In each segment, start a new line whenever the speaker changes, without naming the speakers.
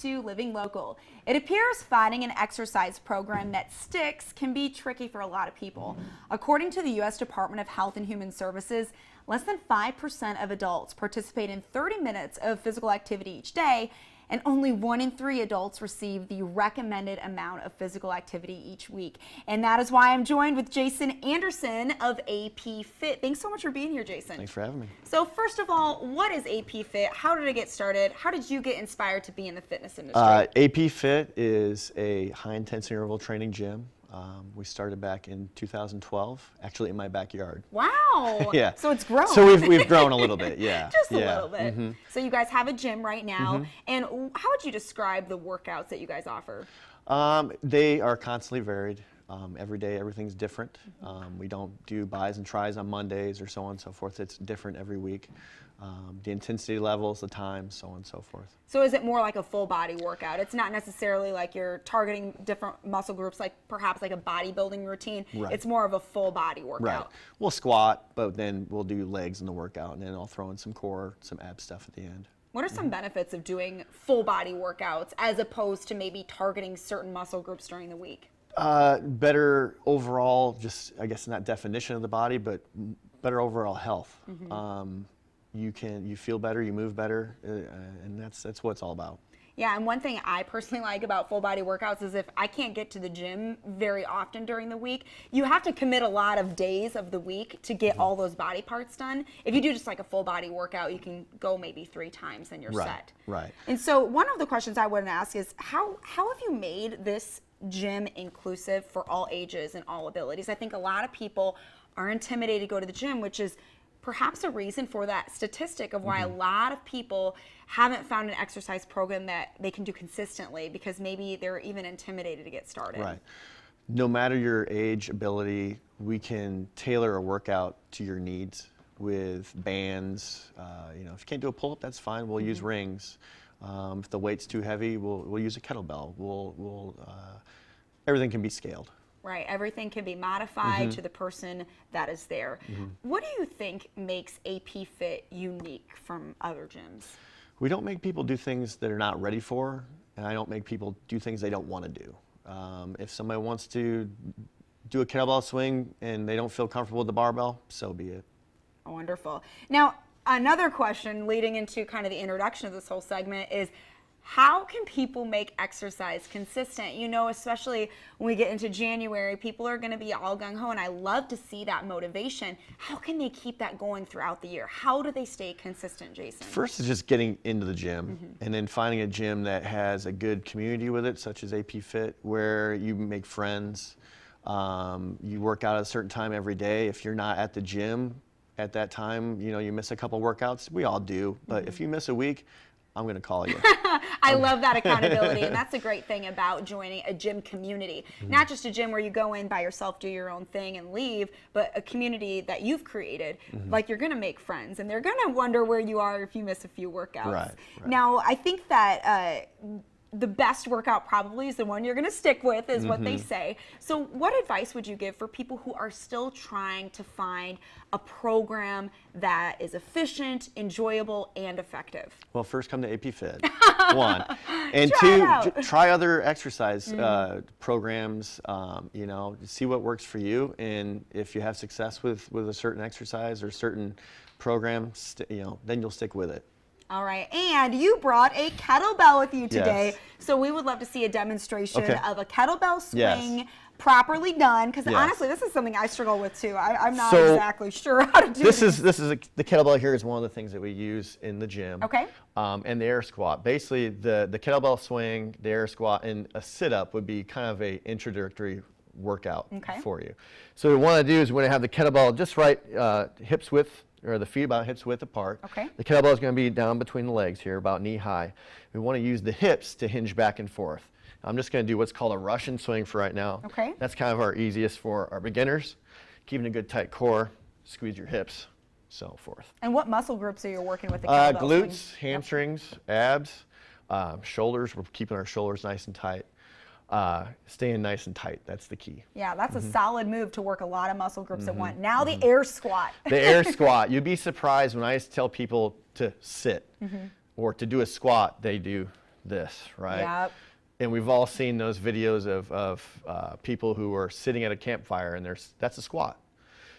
to Living Local. It appears finding an exercise program that sticks can be tricky for a lot of people. According to the U.S. Department of Health and Human Services, less than 5% of adults participate in 30 minutes of physical activity each day, and only 1 in 3 adults receive the recommended amount of physical activity each week. And that is why I'm joined with Jason Anderson of AP Fit. Thanks so much for being here, Jason.
Thanks for having me.
So first of all, what is AP Fit? How did it get started? How did you get inspired to be in the fitness industry?
AP Fit is a high-intensity interval training gym. We started back in 2012, actually in my backyard.
Wow.
Yeah.
So it's grown.
So we've grown a little bit, yeah.
Just a
yeah.
little bit.
Mm-hmm.
So you guys have a gym right now. And how would you describe the workouts that you guys offer?
They are constantly varied. Every day, everything's different. We don't do buys and tries on Mondays or so on and so forth. It's different every week. The intensity levels, the time, so on and so forth.
So is it more like a full body workout? It's not necessarily like you're targeting different muscle groups, like perhaps like a bodybuilding routine.
Right.
It's more of a full body workout.
Right. We'll squat, but then we'll do legs in the workout, and then I'll throw in some core, some ab stuff at the end.
What are some benefits of doing full body workouts as opposed to maybe targeting certain muscle groups during the week?
Better overall, just I guess not definition of the body, but better overall health. You feel better, you move better, and that's what it's all about.
Yeah, and one thing I personally like about full body workouts is if I can't get to the gym very often during the week, you have to commit a lot of days of the week to get all those body parts done. If you do just like a full body workout, you can go maybe 3 times and you're set.
Right.
And so one of the questions I want to ask is how have you made this gym inclusive for all ages and all abilities? I think a lot of people are intimidated to go to the gym, which is perhaps a reason for that statistic of why a lot of people haven't found an exercise program that they can do consistently because maybe they're even intimidated to get started.
Right. No matter your age, ability, we can tailor a workout to your needs with bands. If you can't do a pull-up, that's fine. We'll use rings. If the weight's too heavy, we'll use a kettlebell. Everything can be scaled.
Right, everything can be modified to the person that is there. What do you think makes AP Fit unique from other gyms?
We don't make people do things that are not ready for, and I don't make people do things they don't want to do. If somebody wants to do a kettlebell swing and they don't feel comfortable with the barbell, so be it.
Wonderful. Now, another question leading into kind of the introduction of this whole segment is, how can people make exercise consistent? You know, especially when we get into January, people are going to be all gung-ho, and I love to see that motivation. How can they keep that going throughout the year? How do they stay consistent, Jason?
First is just getting into the gym, and then finding a gym that has a good community with it, such as AP Fit, where you make friends. You work out at a certain time every day. If you're not at the gym at that time, you miss a couple workouts. We all do, but if you miss a week, I'm going to call you.
I love that accountability, and that's a great thing about joining a gym community. Not just a gym where you go in by yourself, do your own thing, and leave, but a community that you've created. Like, you're going to make friends, and they're going to wonder where you are if you miss a few workouts.
Right.
Now, I think that the best workout probably is the one you're going to stick with, is what they say. So what advice would you give for people who are still trying to find a program that is efficient, enjoyable, and effective?
Well, first come to AP Fit, 1. And 2, try other exercise programs, see what works for you. And if you have success with a certain exercise or certain program, then you'll stick with it.
All right, and you brought a kettlebell with you today,
Yes.
so we would love to see a demonstration
Okay.
of a kettlebell swing
Yes.
properly done, because
Yes.
honestly, this is something I struggle with too. I'm not
So,
exactly sure how to do
this. The kettlebell here is one of the things that we use in the gym.
Okay.
And the air squat. Basically, the kettlebell swing, the air squat, and a sit-up would be kind of a introductory workout for you. So what we want to do is we want to have the kettlebell just right hips width, or the feet about hips width apart.
Okay.
The kettlebell is going to be down between the legs here, about knee high. We want to use the hips to hinge back and forth. I'm just going to do what's called a Russian swing for right now.
Okay.
That's kind of our easiest for our beginners. Keeping a good tight core, squeeze your hips, so forth.
And what muscle groups are you working with the kettlebell
Glutes,
swing?
hamstrings, abs, shoulders. We're keeping our shoulders nice and tight. Staying nice and tight, that's the key.
Yeah, that's a solid move to work a lot of muscle groups at once. Now the air squat.
The air squat, you'd be surprised when I tell people to sit or to do a squat, they do this, right?
Yep.
And we've all seen those videos of people who are sitting at a campfire, and that's a squat.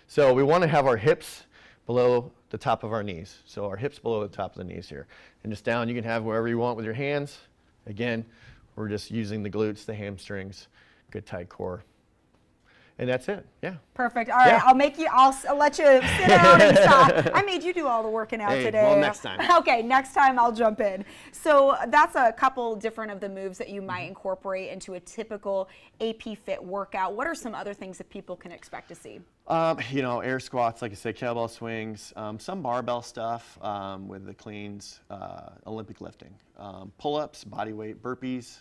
So we want to have our hips below the top of our knees. So our hips below the top of the knees here. And just down, you can have wherever you want with your hands. Again, we're just using the glutes, the hamstrings, good tight core. And that's it, yeah.
Perfect. All right,
Yeah.
I'll let you sit down and stop. I made you do all the working out today.
Well, next time.
Okay, next time I'll jump in. So that's a couple different of the moves that you might incorporate into a typical AP Fit workout. What are some other things that people can expect to see?
You know, air squats, like I said, kettlebell swings, some barbell stuff with the cleans, Olympic lifting, pull-ups, body weight, burpees.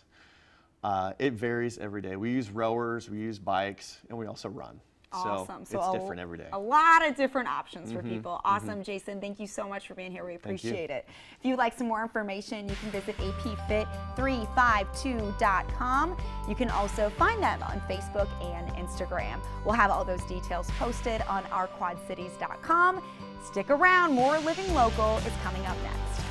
It varies every day. We use rowers, we use bikes, and we also run.
Awesome.
So it's different every day.
A lot of different options for people. Awesome, Jason. Thank you so much for being here. We appreciate it. If you'd like some more information, you can visit apfit352.com. You can also find them on Facebook and Instagram. We'll have all those details posted on ourquadcities.com. Stick around. More Living Local is coming up next.